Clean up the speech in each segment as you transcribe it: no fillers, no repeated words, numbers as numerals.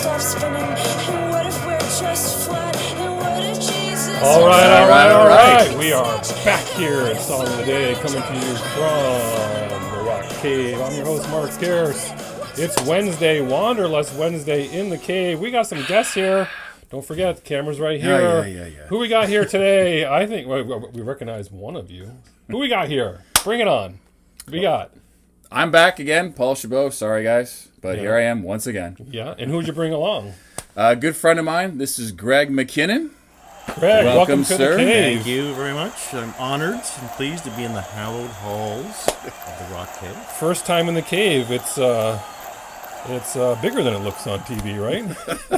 stop spinning? And what if we're just flat? And what if Jesus? All right. We are back here at Song of the Day, coming to you from the Rock Cave. I'm your host, Mark Scarce. It's Wednesday, Wanderlust Wednesday in the cave. We got some guests here. Don't forget, the camera's right here. Yeah. Who we got here today? I think we recognize one of you. Who we got here? Bring it on. We got. I'm back again, Paul Chabot. Sorry, guys, but here I am once again. Yeah, and who'd you bring along? A good friend of mine. This is Greg McKinnon. Greg, welcome to sir. the cave. Thank you very much. I'm honored and pleased to be in the hallowed halls of the Rock Cave. First time in the cave. It's bigger than it looks on TV, right?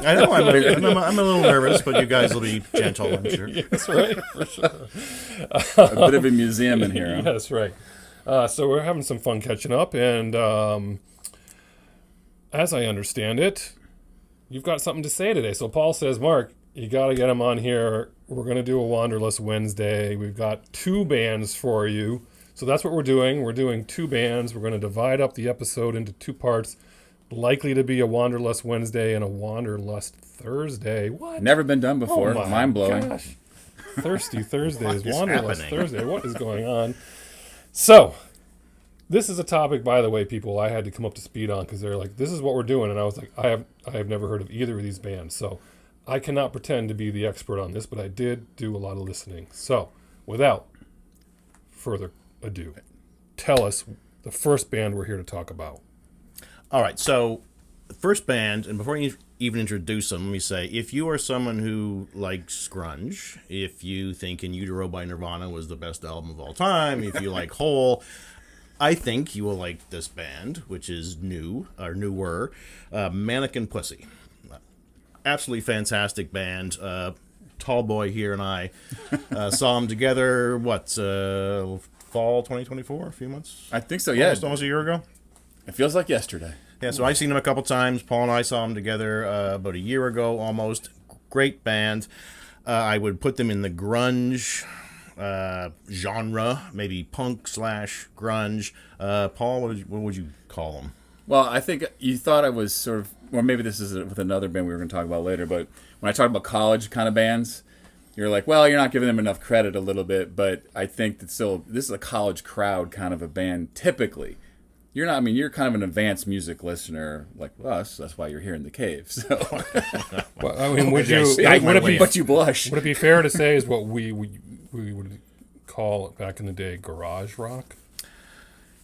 I know I'm a little nervous, but you guys will be gentle, I'm sure. That's right, for sure. A bit of a museum in here. Huh? Yes, right. So we're having some fun catching up, and as I understand it, you've got something to say today. So Paul says, Mark, you got to get him on here. We're going to do a Wanderlust Wednesday. We've got 2 bands for you. So that's what we're doing. We're doing 2 bands. We're going to divide up the episode into 2 parts. Likely to be a Wanderlust Wednesday and a Wanderlust Thursday. What? Never been done before. Oh my Mind blowing. Gosh. Thirsty Thursdays, What is Wanderlust happening? Thursday. What is going on? So, this is a topic, by the way, people, I had to come up to speed on because they're like, this is what we're doing. And I was like, I have never heard of either of these bands. So, I cannot pretend to be the expert on this, but I did do a lot of listening. So, without further ado, tell us the first band we're here to talk about. All right, so the first band, and before you even introduce them, let me say, if you are someone who likes grunge, if you think In Utero by Nirvana was the best album of all time, if you like Hole, I think you will like this band, which is newer, Mannequin Pussy. Absolutely fantastic band. Tall boy here and I saw them together, fall 2024, a few months? I think so, yeah. Almost a year ago? It feels like yesterday. Yeah, so I've seen them a couple times. Paul and I saw them together about a year ago almost. Great band. I would put them in the grunge genre, maybe punk/grunge. Paul, what would you call them? Well, I think you thought I was sort of, or maybe this is with another band we were going to talk about later, but when I talk about college kind of bands, you're like, well, you're not giving them enough credit a little bit, but I think that still, this is a college crowd kind of a band, typically. You're not. I mean, you're kind of an advanced music listener like us. That's why you're here in the cave. So, Well, I mean, would but you blush. it be fair to say is what we would call it back in the day garage rock?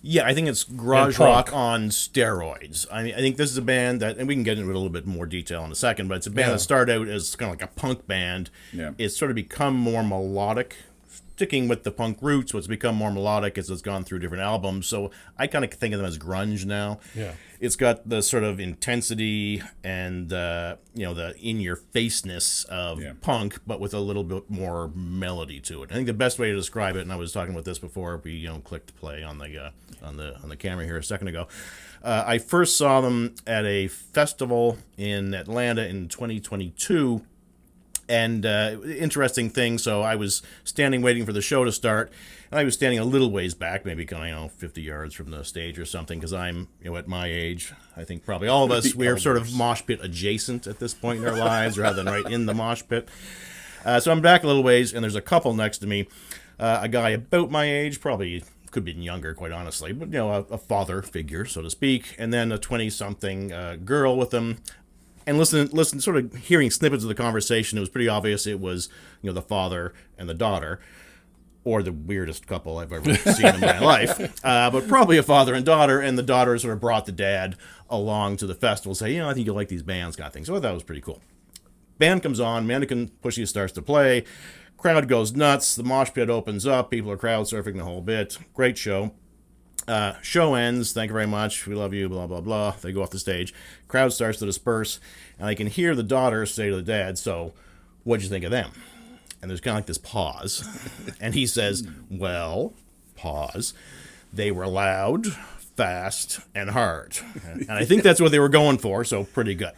Yeah, I think it's garage rock on steroids. I mean, I think this is a band that, and we can get into it a little bit more detail in a second, but it's a band that started out as kind of like a punk band. Yeah. It's sort of become more melodic, sticking with the punk roots. What's become more melodic as it's gone through different albums. So I kind of think of them as grunge now. Yeah. It's got the sort of intensity and the in-your-faceness of punk, but with a little bit more melody to it. I think the best way to describe it, and I was talking about this before we clicked play on the camera here a second ago. I first saw them at a festival in Atlanta in 2022. And interesting thing, so I was standing waiting for the show to start, and I was standing a little ways back, maybe 50 yards from the stage or something, because I'm, at my age, I think probably all of us, we're sort of mosh pit adjacent at this point in our lives, rather than right in the mosh pit. So I'm back a little ways, and there's a couple next to me, a guy about my age, probably could be younger, quite honestly, but, a father figure, so to speak, and then a 20-something girl with him. And listen, sort of hearing snippets of the conversation, it was pretty obvious it was, the father and the daughter, or the weirdest couple I've ever seen in my life. But probably a father and the daughter sort of brought the dad along to the festival, say, I think you'll like these bands, kind of thing. So I thought it was pretty cool. Band comes on, Mannequin Pussy starts to play, crowd goes nuts, the mosh pit opens up, people are crowd surfing the whole bit. Great show. Show ends, thank you very much, we love you, blah, blah, blah. They go off the stage. Crowd starts to disperse, and I can hear the daughter say to the dad, so, what'd you think of them? And there's kind of like this pause. And he says, well, pause, they were loud, fast, and hard. And I think that's what they were going for, so pretty good.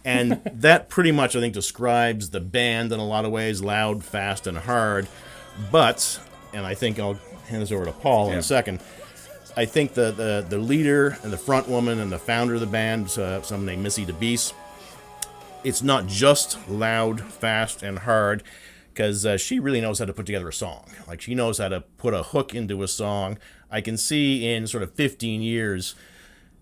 And that pretty much, I think, describes the band in a lot of ways, loud, fast, and hard. But, and I think I'll hand this over to Paul in a second, I think the leader and the front woman and the founder of the band, someone named Missy DeBeese, it's not just loud, fast, and hard, because she really knows how to put together a song. Like, she knows how to put a hook into a song. I can see in sort of 15 years,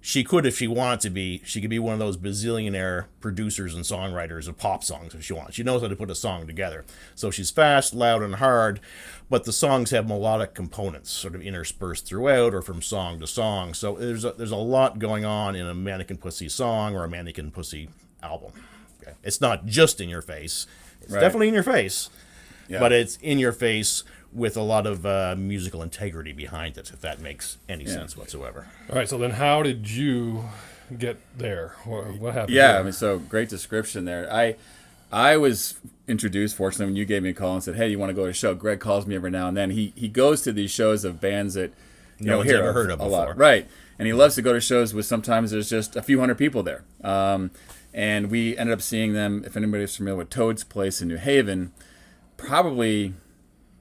she could, if she wanted to be, she could be one of those bazillionaire producers and songwriters of pop songs if she wants. She knows how to put a song together. So she's fast, loud, and hard, but the songs have melodic components sort of interspersed throughout or from song to song. So there's a lot going on in a Mannequin Pussy song or a Mannequin Pussy album. Okay? It's not just in your face. It's definitely in your face, but it's in your face with a lot of musical integrity behind it, if that makes any sense whatsoever. All right, so then how did you get there? What happened? Yeah, there? I mean, so great description there. I was introduced, fortunately, when you gave me a call and said, hey, you want to go to a show? Greg calls me every now and then. He goes to these shows of bands that No one's ever heard of a before. lot. Right. And he loves to go to shows with sometimes there's just a few hundred people there. And we ended up seeing them, if anybody's familiar with Toad's Place in New Haven, probably,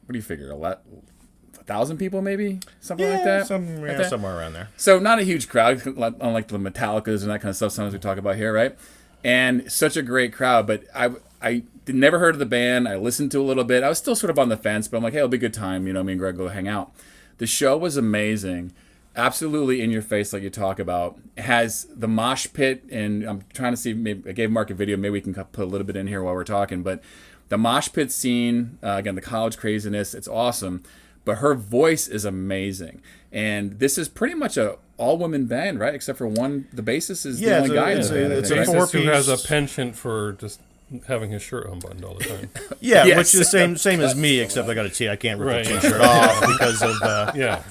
what do you figure, 1,000 people maybe? Something like that? Somewhere around there. So not a huge crowd, unlike the Metallicas and that kind of stuff sometimes we talk about here, right? And such a great crowd, but I never heard of the band. I listened to a little bit. I was still sort of on the fence, but I'm like, hey, it'll be a good time. You know, me and Greg go hang out. The show was amazing. Absolutely in your face, like you talk about. It has the mosh pit, and I'm trying to see, maybe I gave Mark a video. Maybe we can put a little bit in here while we're talking, but the mosh pit scene, again, the college craziness, it's awesome. But her voice is amazing. And this is pretty much a all-women band, right? Except for one, the bassist is the only guy in the band. it's a a bassist who has a four-piece. penchant for just having his shirt unbuttoned all the time. Yeah, Yes. which is the same as me, except I got a T. I can't rip Right. the T-shirt off because of. Yeah.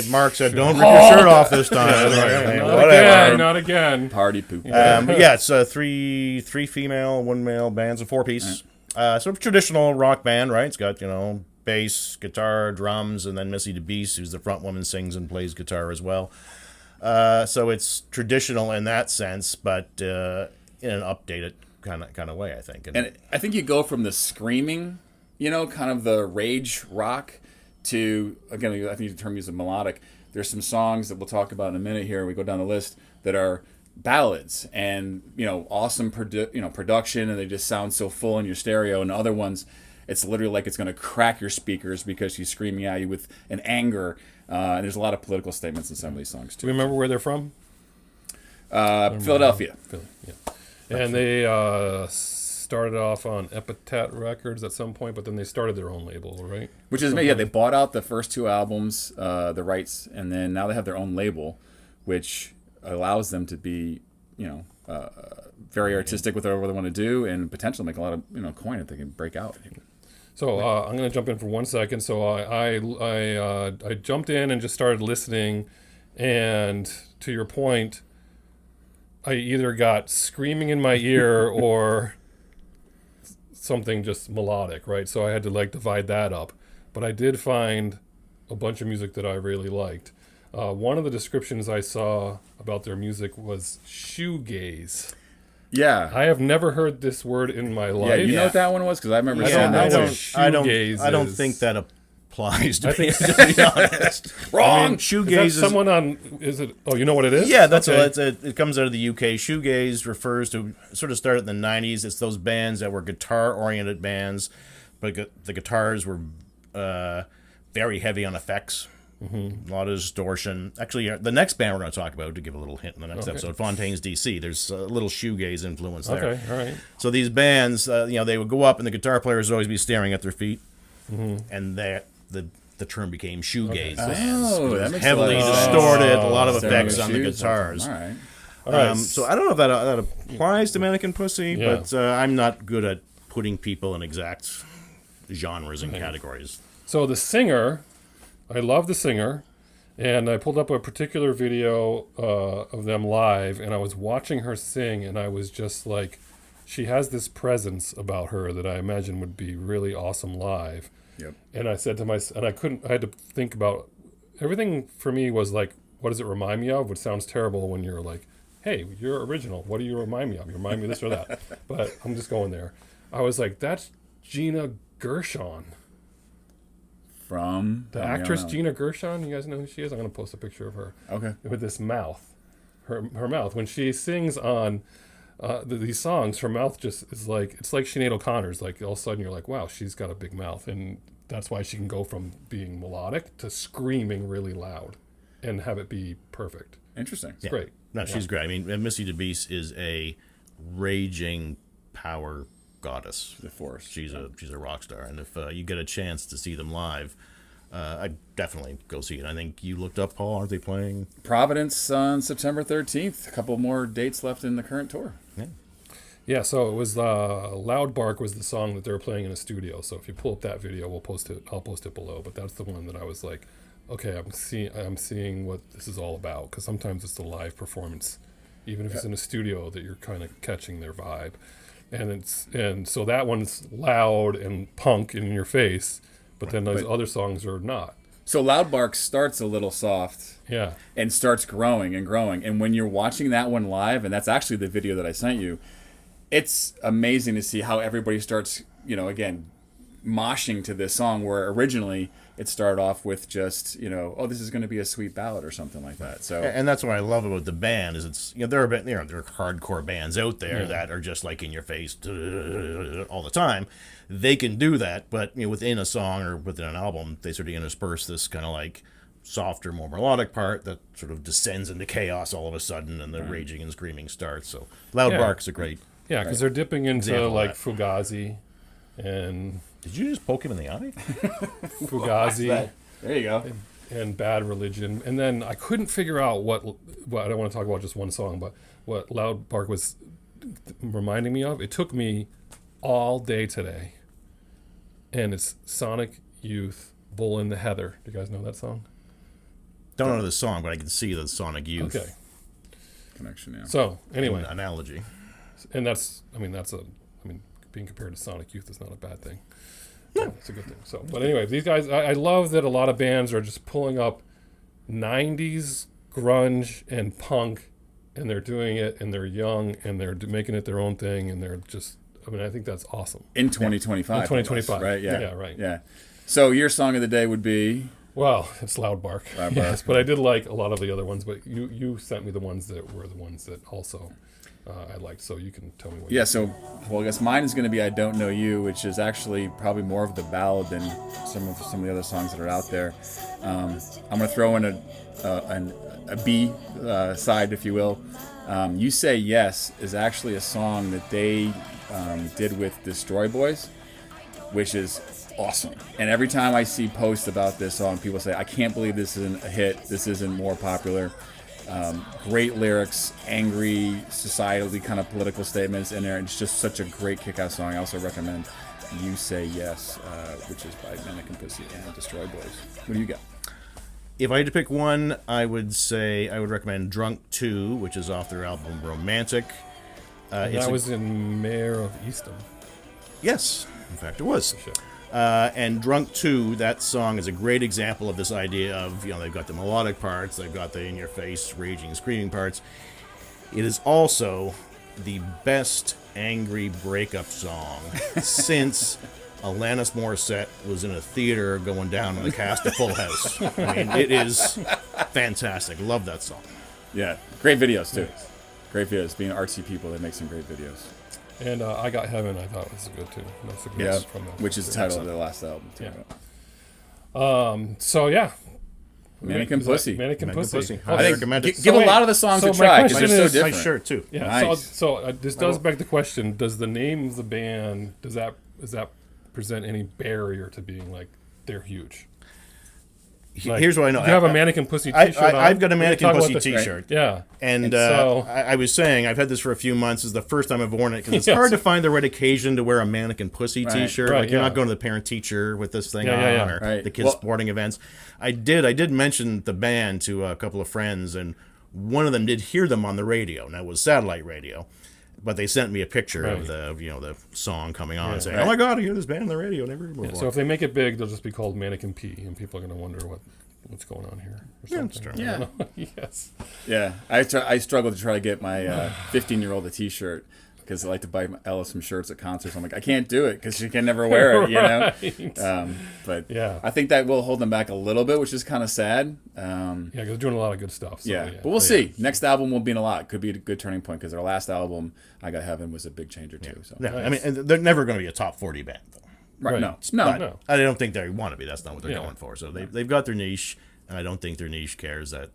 Mark said, "Don't rip your shirt off this time." Hey, Not whatever. again, not again. Party poop. But yeah, it's three female, one male bands, a four-piece. Sort of traditional rock band, right? It's got bass, guitar, drums, and then Missy DeBeast, who's the front woman, sings and plays guitar as well. So it's traditional in that sense, but in an updated kind of way, I think. And I think you go from the screaming, kind of the rage rock, to, again, I think the term used is melodic. There's some songs that we'll talk about in a minute here. We go down the list that are ballads and awesome production, and they just sound so full in your stereo. And other ones, it's literally like it's going to crack your speakers because she's screaming at you with an anger. And there's a lot of political statements in some of these songs Do too. you remember where they're from? Philadelphia. Philly, yeah. And they started off on Epitaph Records at some point, but then they started their own label, right? Which is amazing. Yeah, they bought out the first two albums, the rights, and then now they have their own label, which allows them to be, very artistic with whatever they want to do, and potentially make a lot of coin if they can break out. So I'm going to jump in for 1 second. So I jumped in and just started listening, and to your point, I either got screaming in my ear or something just melodic, right? So I had to divide that up. But I did find a bunch of music that I really liked. One of the descriptions I saw about their music was shoegaze. Yeah. I have never heard this word in my life. Yeah, you know what that one was? Because I remember saying know that. what too. I don't shoegaze think is. that applies to I me, think- to be honest. Wrong! Is Shoegaze that is someone on? Is it? Oh, you know what it is? Yeah, that's okay. it comes out of the UK. Shoegaze refers to, sort of started in the 90s. It's those bands that were guitar-oriented bands, but the guitars were very heavy on effects. Mm-hmm. A lot of distortion. Actually, the next band we're going to talk about, to give a little hint in the next episode, Fontaine's DC. There's a little shoegaze influence there. Okay, all right. So these bands, they would go up, and the guitar players would always be staring at their feet, and the term became shoegaze bands. Oh, that makes Heavily a lot of sense. distorted, a lot of Staring effects at on the shoes. guitars. All right. All right. So I don't know if that applies to Mannequin Pussy, Yeah. but I'm not good at putting people in exact genres and categories. So the singer, I love the singer, and I pulled up a particular video of them live, and I was watching her sing, and I was just like, she has this presence about her that I imagine would be really awesome live. Yep. And I said to myself, and I had to think about, everything for me was like, what does it remind me of? Which sounds terrible when you're like, hey, you're original. What do you remind me of? You remind me of this or that. But I'm just going there. I was like, that's Gina Gershon. From The actress Gina Gershon, you guys know who she is? I'm going to post a picture of her. Okay. With this mouth. Her mouth. When she sings on these songs, her mouth just is like, it's like Sinead O'Connor's. Like all of a sudden you're like, wow, she's got a big mouth, and that's why she can go from being melodic to screaming really loud, and have it be perfect. Interesting. It's great. No, she's great. I mean, and Missy DeBeast is a raging power goddess. The force. She's a rock star, and if you get a chance to see them live, I'd definitely go see it. I think you looked up, Paul. Aren't they playing Providence on September 13th. A couple more dates left in the current tour. Yeah, so it was Loud Bark was the song that they were playing in a studio. So if you pull up that video, I'll post it below. But that's the one that I was like, okay, I'm seeing what this is all about, because sometimes it's the live performance, even if it's in a studio, that you're kind of catching their vibe, and so that one's loud and punk in your face, but then those other songs are not. So Loud Bark starts a little soft. Yeah. And starts growing and growing. And when you're watching that one live, and that's actually the video that I sent you, it's amazing to see how everybody starts, again, moshing to this song, where originally it started off with just, oh, this is going to be a sweet ballad or something like that. So, and that's what I love about the band is it's there are there are hardcore bands out there that are just like in your face all the time. They can do that, but within a song or within an album, they sort of intersperse this kind of like softer, more melodic part that sort of descends into chaos all of a sudden, and the raging and screaming starts. So Loud Bark's a great. Yeah, because they're dipping into example like of Fugazi, and Did you just poke him in the eye? Fugazi. There you go. And Bad Religion, and then I couldn't figure out what I don't want to talk about just one song, but what Loud Bark was reminding me of. It took me all day today, and it's Sonic Youth, Bull in the Heather. Do you guys know that song? Don't know the song, but I can see the Sonic Youth Okay. Connection, yeah. So anyway, analogy. and being compared to Sonic Youth is not a bad thing. No, it's a good thing. So, but anyway, these guys, I love that a lot of bands are just pulling up 90s grunge and punk, and they're doing it, and they're young, and they're making it their own thing, and they're just, I think that's awesome. In 2025. In 2025. Right? Yeah. Yeah, right. Yeah. So your song of the day would be? Well, it's Loud Bark. Loud Bark. Yes, but I did like a lot of the other ones, but you sent me the ones that were the ones that also I liked, so you can tell me what Yeah, so, I guess mine is going to be I Don't Know You, which is actually probably more of the ballad than some of the other songs that are out there. I'm going to throw in a B side, if you will. You Say Yes is actually a song that they did with Destroy Boys, which is awesome. And every time I see posts about this song, people say, I can't believe this isn't a hit, this isn't more popular. Great lyrics, angry, societally kind of political statements in there. It's just such a great kick-ass song. I also recommend You Say Yes, which is by Mannequin Pussy and Destroy Boys. What do you got? If I had to pick one, I would say I would recommend Drunk 2, which is off their album Romantic. that was in Mayor of Eastham. Yes, in fact it was. Sure. And Drunk 2, that song is a great example of this idea of, they've got the melodic parts, they've got the in-your-face, raging, screaming parts. It is also the best angry breakup song since Alanis Morissette was in a theater going down in the cast of Full House. I mean, it is fantastic. Love that song. Yeah, great videos, too. Great videos. Being artsy people, they make some great videos. And I Got Heaven, I thought was good too. That's a good Yeah, from the, which is the title of their last album, too. Yeah. So yeah, Mannequin Pussy. Mannequin Pussy. I think recommend it. give a lot of the songs so a my try because question they're so is- different. Nice shirt too. Yeah. Nice. So this does beg the question: does the name of the band does that present any barrier to being like they're huge? Like, Here's what I know. You have a Mannequin Pussy T-shirt. on. I've got a We Mannequin talk about Pussy the- T-shirt. Yeah. And so I was saying, I've had this for a few months. This is the first time I've worn it because it's Yes. hard to find the right occasion to wear a Mannequin Pussy T-shirt. Right, Like you're yeah. not going to the parent-teacher with this thing Yeah, on, yeah, yeah. or Right. the kids' Well- sporting events. I did mention the band to a couple of friends, and one of them did hear them on the radio. Now it was satellite radio, but they sent me a picture of the the song coming on, saying, "Oh my God, I hear this band on the radio." Never heard before. so if they make it big, they'll just be called Mannequin P, and people are going to wonder what's going on here. Or something. that's true. I don't know. Yes. Yeah, I struggle to try to get my 15-year-old a T-shirt. because I like to buy Ella some shirts at concerts. I'm like, I can't do it because she can never wear it, you know. But Yeah. I think that will hold them back a little bit, which is kind of sad. Yeah, because they're doing a lot of good stuff. So, Yeah, but we'll see. Next album will mean a lot. Could be a good turning point because our last album, I Got Heaven, was a big changer too. So. No, I mean, and they're never going to be a top 40 band, though. Right. Right. No. I don't think they want to be. That's not what they're Yeah. going for. So they've got their niche, and I don't think their niche cares that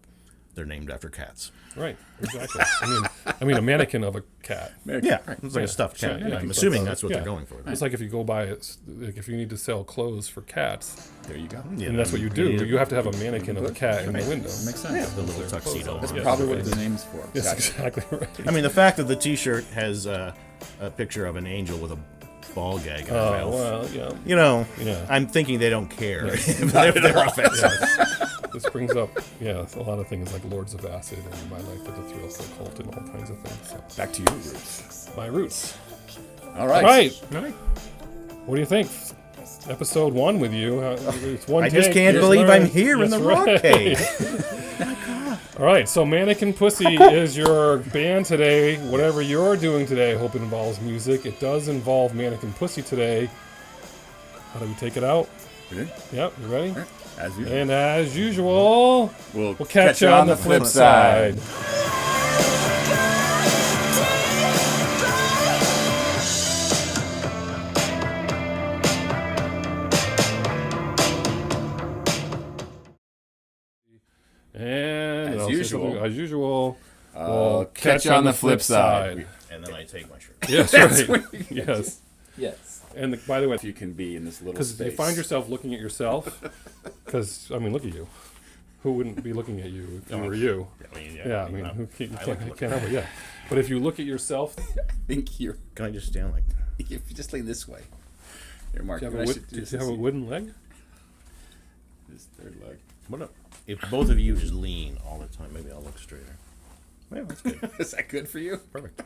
they're named after cats. Right, exactly. I mean, a mannequin of a cat. Yeah, it's like a stuffed cat. Yeah, I'm yeah. assuming that's what Yeah. they're going for. It's like if you go buy it, like if you need to sell clothes for cats, There you go. Yeah, and that's what you do. You have to have a mannequin of a cat in the window. Makes sense. the little tuxedo. That's Yeah. probably what the name's for. Yes, Gotcha. exactly right. I mean, the fact that the T-shirt has a picture of an angel with a ball gag in her Oh, mouth. well, yeah. You know, Yeah. I'm thinking they don't care if they're offensive. This brings up, a lot of things like Lords of Acid and My Life at the Thrill Cult and all kinds of things. So, Back to your roots. my roots. All right. All right. Right. What do you think? Episode 1 with you. It's one I just take. can't That's believe right. I'm here in the That's Rock right. Cave. All right, so Mannequin Pussy is your band today. Whatever you're doing today, I hope it involves music. It does involve Mannequin Pussy today. How do we take it out? We did? Yep, you ready? As usual. And as usual, We'll catch you on the flip side. And As I'll say usual. something- as usual, We'll catch you on the flip side. And then I take my shirt. Yes, That's right. what Yes. Yes. And by the way, If you can be in this little because space. you find yourself looking at yourself, because I mean, look at you. Who wouldn't be looking at you if you were you? I mean, Yeah, I mean, who can't help it? Yeah, but if you look at yourself, do I think you're. Can I just stand like that? If you just lay this way. Here, Mark. you have, I a, should do do this you have a wooden leg? this third leg. What up? If both of you just lean all the time, maybe I'll look straighter. Yeah, that's good. Is that good for you? Perfect.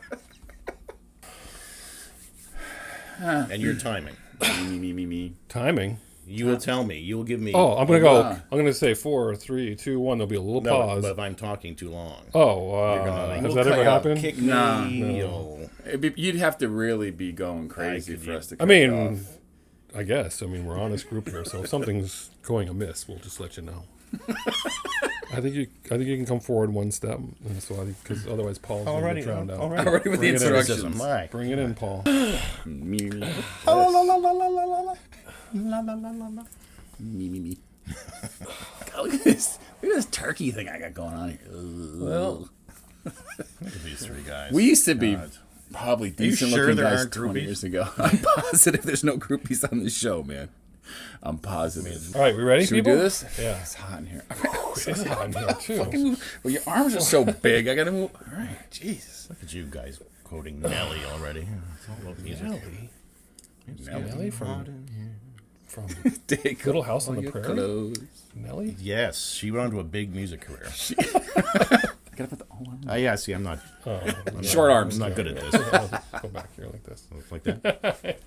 And your timing. Me. Timing. You will tell me. You will give me. Oh, I'm gonna go. wow. I'm gonna say 4, 3, 2, 1. There'll be a little no, pause. but if I'm talking too long. Oh, gonna, has we'll that ever cut you out. happened? Kick me. Nah. No. You'd have to really be going crazy could for you- us to I cut mean, you off. I guess. I mean, we're on this group here, so if something's going amiss, we'll just let you know. I think you can come forward one step, and so I think because otherwise Paul's gonna Already, get drowned out. already. Already with the Bring it in. introductions. All right. Bring it in, Paul. Me. Look at this. Look at this turkey thing I got going on here. Well, look at these three guys. We used to be God. probably you decent sure looking there guys aren't 20 groupies? years ago. I'm positive there's no groupies on this show, man. I'm positive. All right, we ready, Should we people? do this? Yeah. It's hot in here. It's hot in here too. Fucking move. Well, your arms are so big. I gotta move. All right, Jesus. Look at you guys quoting Nelly already. It's all about music. Nelly from Take Little House on all the your Prairie? clothes. Nelly. Yes, she went on to a big music career. I gotta put the arm. Yeah, see, I'm not Short arms. I'm not good at this. Go back here like this. Like that.